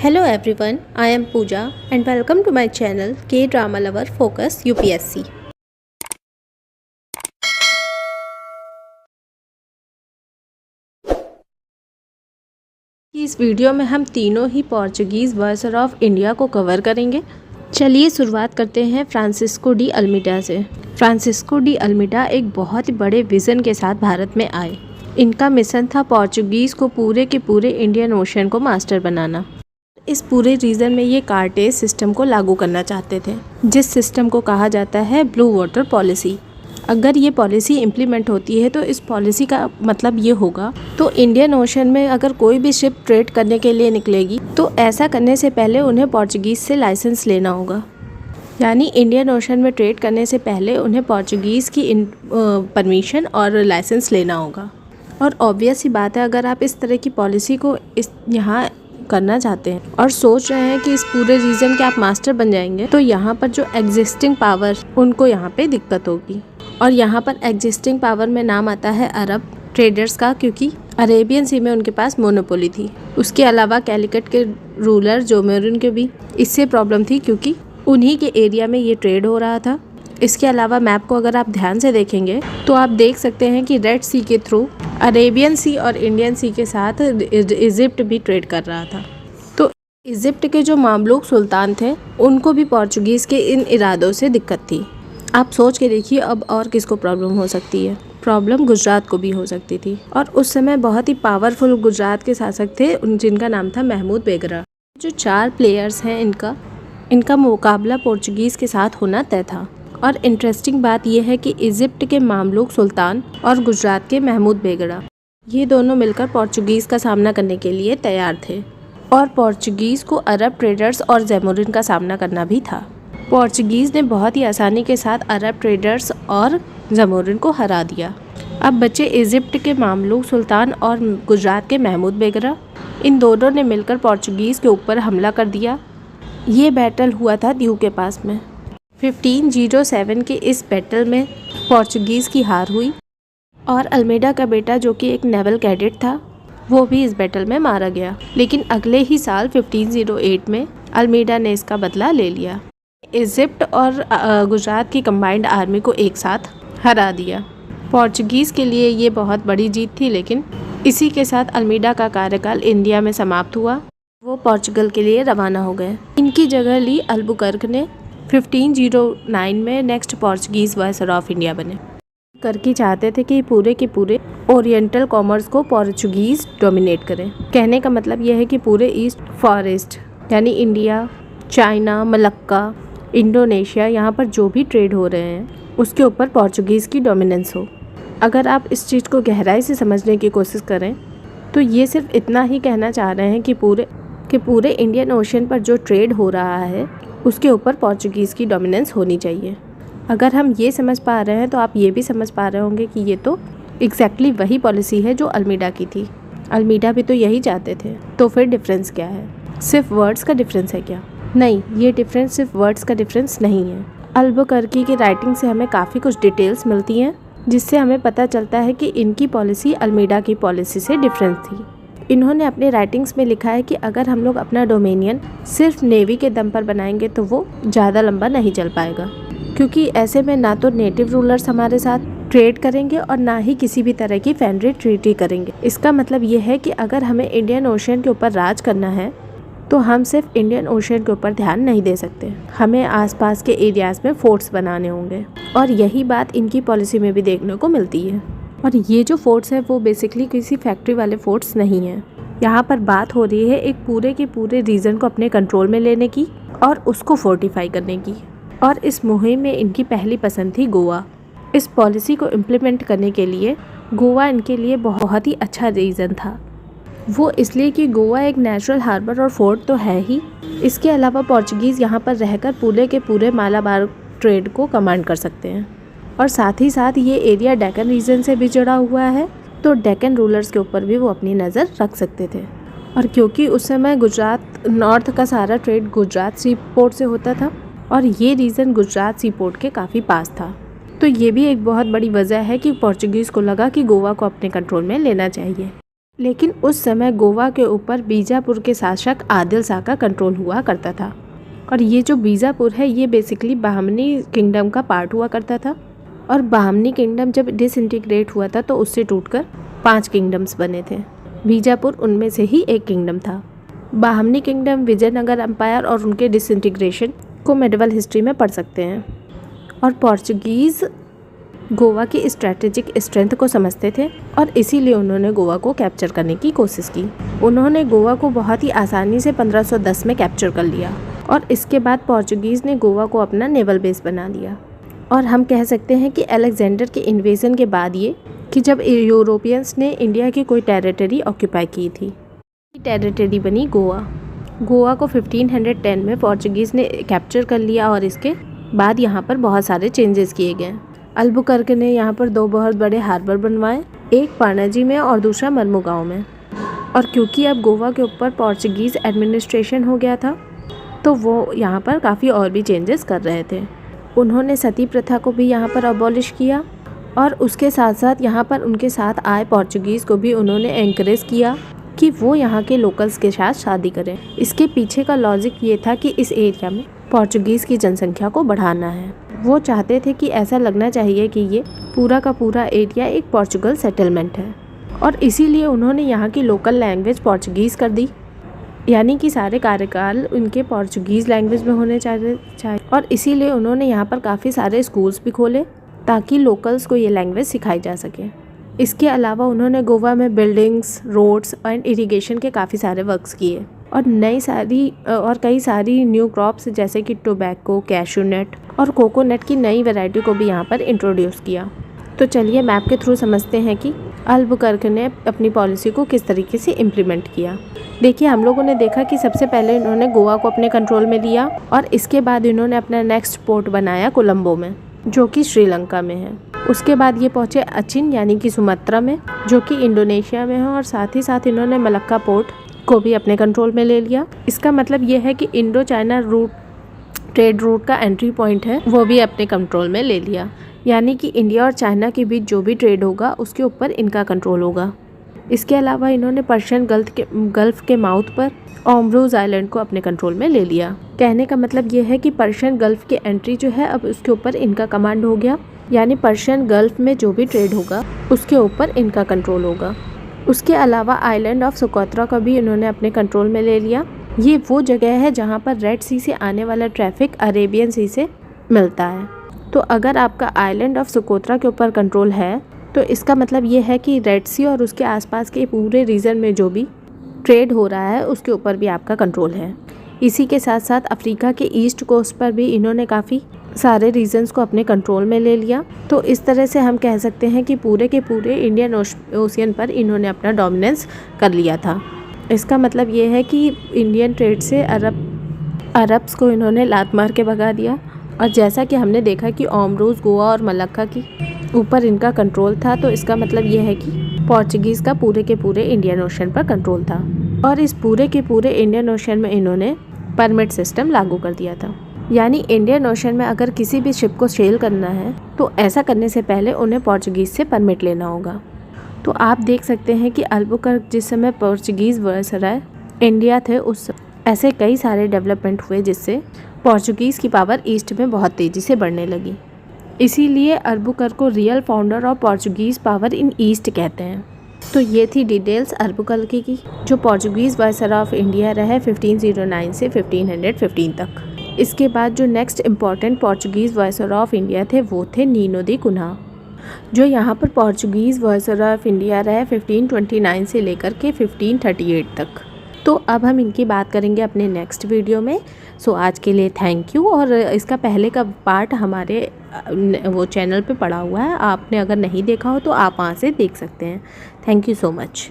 Hello everyone, I am Pooja and welcome to my channel K-Drama Lover Focus UPSC. इस video में हम तीनों ही Portuguese वर्सर of India को cover करेंगे। चलिए शुरुआत करते हैं फ्रांसिस्को डी अल्मीडा से। फ्रांसिस्को डी अल्मीडा एक बहुत ही बड़े विज़न के साथ भारत में आए। इनका मिशन था पोर्चुगीज़ को पूरे के पूरे इंडियन ओशन को मास्टर बनाना। इस पूरे रीजन में ये कार्टेज सिस्टम को लागू करना चाहते थे, जिस सिस्टम को कहा जाता है ब्लू वाटर पॉलिसी। अगर ये पॉलिसी इम्प्लीमेंट होती है तो इस पॉलिसी का मतलब ये होगा तो इंडियन ओशन में अगर कोई भी शिप ट्रेड करने के लिए निकलेगी तो ऐसा करने से पहले उन्हें पोर्चुगीज़ से लाइसेंस लेना होगा। यानी इंडियन ओशन में ट्रेड करने से पहले उन्हें पोर्चुगीज़ की परमिशन और लाइसेंस लेना होगा। और ऑब्वियस ही बात है, अगर आप इस तरह की पॉलिसी को यहाँ करना चाहते हैं और सोच रहे हैं कि इस पूरे रीजन के आप मास्टर बन जाएंगे, तो यहाँ पर जो एग्जिस्टिंग पावर उनको यहाँ पे दिक्कत होगी। और यहाँ पर एग्जिस्टिंग पावर में नाम आता है अरब ट्रेडर्स का, क्योंकि अरेबियन सी में उनके पास मोनोपोली थी। उसके अलावा कैलिकट के रूलर जोमोरिन के भी इससे प्रॉब्लम थी, क्योंकि उन्हीं के एरिया में ये ट्रेड हो रहा था। इसके अलावा मैप को अगर आप ध्यान से देखेंगे तो आप देख सकते हैं कि रेड सी के थ्रू अरेबियन सी और इंडियन सी के साथ इजिप्ट भी ट्रेड कर रहा था। तो इजिप्ट के जो मामलूक सुल्तान थे उनको भी पोर्चुगीज़ के इन इरादों से दिक्कत थी। आप सोच के देखिए अब और किसको प्रॉब्लम हो सकती है। प्रॉब्लम गुजरात को भी हो सकती थी। और उस समय बहुत ही पावरफुल गुजरात के शासक थे जिनका नाम था महमूद बेगरा। जो 4 प्लेयर्स हैं इनका मुकाबला पोर्चुगीज़ के साथ होना तय था। और इंटरेस्टिंग बात यह है कि इजिप्ट के मामलूक सुल्तान और गुजरात के महमूद बेगड़ा ये दोनों मिलकर पोर्चुगीज़ का सामना करने के लिए तैयार थे। और पोर्चुगीज़ को अरब ट्रेडर्स और जैमोरिन का सामना करना भी था। पोर्चुगीज़ ने बहुत ही आसानी के साथ अरब ट्रेडर्स और जैमोरिन को हरा दिया। अब बचे इजिप्ट के मामलूक सुल्तान और गुजरात के महमूद बेगड़ा। इन दोनों ने मिलकर पोर्चुगीज़ के ऊपर हमला कर दिया। ये बैटल हुआ था दीव के पास में। 1507 के इस बैटल में पोर्चुगीज़ की हार हुई और अल्मीडा का बेटा, जो कि एक नेवल कैडेट था, वो भी इस बैटल में मारा गया। लेकिन अगले ही साल 1508 में अल्मीडा ने इसका बदला ले लिया। इजिप्ट और गुजरात की कंबाइंड आर्मी को एक साथ हरा दिया। पोर्चुगीज़ के लिए ये बहुत बड़ी जीत थी, लेकिन इसी के साथ अल्मीडा का कार्यकाल इंडिया में समाप्त हुआ। वो पोर्चुगल के लिए रवाना हो गए। इनकी जगह ली अल्बुकर्क ने 1509 में next Portuguese viceroy of India बने। करकी चाहते थे कि पूरे के पूरे ओरिएंटल कॉमर्स को पोर्चुगीज़ डोमिनेट करें। कहने का मतलब यह है कि पूरे ईस्ट फॉरेस्ट यानी इंडिया, चाइना, मलक्का, इंडोनेशिया, यहाँ पर जो भी ट्रेड हो रहे हैं उसके ऊपर पोर्चुगीज़ की डोमिनेंस हो। अगर आप इस चीज़ को गहराई से समझने की कोशिश करें तो ये सिर्फ इतना ही कहना चाह रहे हैं कि पूरे इंडियन ओशन पर जो ट्रेड हो रहा है उसके ऊपर पोर्चुगीज़ की डोमिनेंस होनी चाहिए। अगर हम ये समझ पा रहे हैं तो आप ये भी समझ पा रहे होंगे कि ये तो एग्जैक्टली वही पॉलिसी है जो अल्मीडा की थी। अल्मीडा भी तो यही चाहते थे। तो फिर डिफरेंस क्या है? सिर्फ वर्ड्स का डिफरेंस है क्या? नहीं, ये डिफरेंस सिर्फ वर्ड्स का डिफरेंस नहीं है। अल्बुकर्की की राइटिंग से हमें काफ़ी कुछ डिटेल्स मिलती हैं, जिससे हमें पता चलता है कि इनकी पॉलिसी अल्मीडा की पॉलिसी से डिफरेंट थी। इन्होंने अपने राइटिंग्स में लिखा है कि अगर हम लोग अपना डोमेनियन सिर्फ नेवी के दम पर बनाएंगे तो वो ज़्यादा लंबा नहीं चल पाएगा, क्योंकि ऐसे में ना तो नेटिव रूलर्स हमारे साथ ट्रेड करेंगे और ना ही किसी भी तरह की फ्रेंडली ट्रीटी करेंगे। इसका मतलब ये है कि अगर हमें इंडियन ओशन के ऊपर राज करना है तो हम सिर्फ इंडियन ओशन के ऊपर ध्यान नहीं दे सकते, हमें आसपास के एरियाज़ में फोर्ट्स बनाने होंगे। और यही बात इनकी पॉलिसी में भी देखने को मिलती है। और ये जो फोर्ट्स है वो बेसिकली किसी फैक्ट्री वाले फोर्ट्स नहीं हैं। यहाँ पर बात हो रही है एक पूरे के पूरे रीजन को अपने कंट्रोल में लेने की और उसको फोर्टिफाई करने की। और इस मुहिम में इनकी पहली पसंद थी गोवा। इस पॉलिसी को इम्प्लीमेंट करने के लिए गोवा इनके लिए बहुत ही अच्छा रीज़न था। वो इसलिए कि गोवा एक नेचुरल हार्बर और फोर्ट तो है ही, इसके अलावा पोर्चुगीज़ यहाँ पर रहकर पूरे के पूरे मालाबार ट्रेड को कमांड कर सकते हैं। और साथ ही साथ ये एरिया डेक्कन रीजन से भी जुड़ा हुआ है, तो डेक्कन रूलर्स के ऊपर भी वो अपनी नज़र रख सकते थे। और क्योंकि उस समय गुजरात नॉर्थ का सारा ट्रेड गुजरात सी पोर्ट से होता था और ये रीजन गुजरात सी पोर्ट के काफ़ी पास था, तो ये भी एक बहुत बड़ी वजह है कि पोर्चुगीज़ को लगा कि गोवा को अपने कंट्रोल में लेना चाहिए। लेकिन उस समय गोवा के ऊपर बीजापुर के शासक आदिल शाह का कंट्रोल हुआ करता था। और ये जो बीजापुर है ये बेसिकली बाहमनी किंगडम का पार्ट हुआ करता था। और बाहमनी किंगडम जब डिसइंटीग्रेट हुआ था तो उससे टूटकर 5 किंगडम्स बने थे। बीजापुर उनमें से ही एक किंगडम था। बाहमनी किंगडम, विजयनगर एम्पायर और उनके डिसइंटीग्रेशन को मेडिवल हिस्ट्री में पढ़ सकते हैं। और पोर्चुगीज़ गोवा की स्ट्रैटेजिक स्ट्रेंथ को समझते थे और इसीलिए उन्होंने गोवा को कैप्चर करने की कोशिश की। उन्होंने गोवा को बहुत ही आसानी से 1510 में कैप्चर कर लिया और इसके बाद पोर्चुगीज़ ने गोवा को अपना नेवल बेस बना लिया। और हम कह सकते हैं कि अलेक्जेंडर के इन्वेजन के बाद ये कि जब यूरोपियंस ने इंडिया की कोई टेरिटरी ऑक्यूपाई की थी, टेरिटरी बनी गोवा। गोवा को 1510 में पोर्चुगीज़ ने कैप्चर कर लिया और इसके बाद यहाँ पर बहुत सारे चेंजेस किए गए। अल्बुकर्क ने यहाँ पर 2 बहुत बड़े हार्बर बनवाए, एक पानाजी में और दूसरा मरमुगांव में। और क्योंकि अब गोवा के ऊपर पोर्चुगीज़ एडमिनिस्ट्रेशन हो गया था तो वो यहाँ पर काफ़ी और भी चेंजेस कर रहे थे। उन्होंने सती प्रथा को भी यहाँ पर अबॉलिश किया और उसके साथ साथ यहाँ पर उनके साथ आए पोर्चुगीज़ को भी उन्होंने एनकरेज किया कि वो यहाँ के लोकल्स के साथ शादी करें। इसके पीछे का लॉजिक ये था कि इस एरिया में पोर्चुगीज़ की जनसंख्या को बढ़ाना है। वो चाहते थे कि ऐसा लगना चाहिए कि ये पूरा का पूरा एरिया एक पोर्चुगल सेटलमेंट है और इसीलिए उन्होंने यहाँ की लोकल लैंग्वेज पोर्चुगीज़ कर दी, यानी कि सारे कार्यकाल उनके पोर्चुगीज़ लैंग्वेज में होने चाहिए। और इसीलिए उन्होंने यहाँ पर काफ़ी सारे स्कूल्स भी खोले ताकि लोकल्स को ये लैंग्वेज सिखाई जा सके। इसके अलावा उन्होंने गोवा में बिल्डिंग्स, रोड्स एंड इरिगेशन के काफ़ी सारे वर्क्स किए और कई सारी न्यू क्रॉप्स जैसे कि टोबैको, कैशू नट और कोकोनट की नई वैरायटी को भी यहाँ पर इंट्रोड्यूस किया। तो चलिए मैप के थ्रू समझते हैं कि अल्बुकर्क ने अपनी पॉलिसी को किस तरीके से इम्प्लीमेंट किया। देखिए, हम लोगों ने देखा कि सबसे पहले इन्होंने गोवा को अपने कंट्रोल में लिया और इसके बाद इन्होंने अपना नेक्स्ट पोर्ट बनाया कोलंबो में, जो कि श्रीलंका में है। उसके बाद ये पहुँचे अचिन यानी कि सुमात्रा में, जो कि इंडोनेशिया में है। और साथ ही साथ इन्होंने मलक्का पोर्ट को भी अपने कंट्रोल में ले लिया। इसका मतलब ये है कि इंडो चाइना ट्रेड रूट का एंट्री पॉइंट है वो भी अपने कंट्रोल में ले लिया, यानी कि इंडिया और चाइना के बीच जो भी ट्रेड होगा उसके ऊपर इनका कंट्रोल होगा। इसके अलावा इन्होंने पर्शियन गल्फ के माउथ पर ओमरूज आइलैंड को अपने कंट्रोल में ले लिया। कहने का मतलब ये है कि पर्शियन गल्फ की एंट्री जो है अब उसके ऊपर इनका कमांड हो गया, यानी पर्शियन गल्फ में जो भी ट्रेड होगा उसके ऊपर इनका कंट्रोल होगा। उसके अलावा आइलैंड ऑफ सोकोत्रा का भी इन्होंने अपने कंट्रोल में ले लिया। ये वो जगह है जहाँ पर रेड सी से आने वाला ट्रैफिक अरेबियन सी से मिलता है। तो अगर आपका आइलैंड ऑफ सोकोत्रा के ऊपर कंट्रोल है तो इसका मतलब ये है कि रेड सी और उसके आसपास के पूरे रीजन में जो भी ट्रेड हो रहा है उसके ऊपर भी आपका कंट्रोल है। इसी के साथ साथ अफ्रीका के ईस्ट कोस्ट पर भी इन्होंने काफ़ी सारे रीजन्स को अपने कंट्रोल में ले लिया। तो इस तरह से हम कह सकते हैं कि पूरे के पूरे इंडियन ओशियन पर इन्होंने अपना डोमिनेंस कर लिया था। इसका मतलब ये है कि इंडियन ट्रेड से अरब्स को इन्होंने लात मार के भगा दिया। और जैसा कि हमने देखा कि ओमरूज, गोवा और मलक्का की ऊपर इनका कंट्रोल था, तो इसका मतलब ये है कि पोर्चुगीज़ का पूरे के पूरे इंडियन ओशन पर कंट्रोल था। और इस पूरे के पूरे इंडियन ओशन में इन्होंने परमिट सिस्टम लागू कर दिया था, यानी इंडियन ओशन में अगर किसी भी शिप को सेल करना है तो ऐसा करने से पहले उन्हें पोर्चुगीज़ से परमिट लेना होगा। तो आप देख सकते हैं कि अल्बुकर्क जिस समय पोर्चुगीज़ वायसराय इंडिया थे उस ऐसे कई सारे डेवलपमेंट हुए जिससे पोर्चुगीज़ की पावर ईस्ट में बहुत तेज़ी से बढ़ने लगी। इसीलिए अल्बुकर्क को real founder of Portuguese power in east कहते हैं। तो ये थी डिटेल्स अल्बुकर्क की, जो पोर्चुगीज़ वायसराय ऑफ इंडिया रहे 1509 से 1515 तक। इसके बाद जो next important Portuguese viceroy of India थे वो थे नीनो दी कुन्हा, जो यहाँ पर पोर्चुगीज़ वायसराय ऑफ इंडिया रहे 1529 से लेकर के 1538 तक। तो अब हम इनकी बात करेंगे अपने नेक्स्ट वीडियो में। सो आज के लिए थैंक यू। और इसका पहले का पार्ट हमारे वो चैनल पे पड़ा हुआ है, आपने अगर नहीं देखा हो तो आप वहाँ से देख सकते हैं। Thank you so much.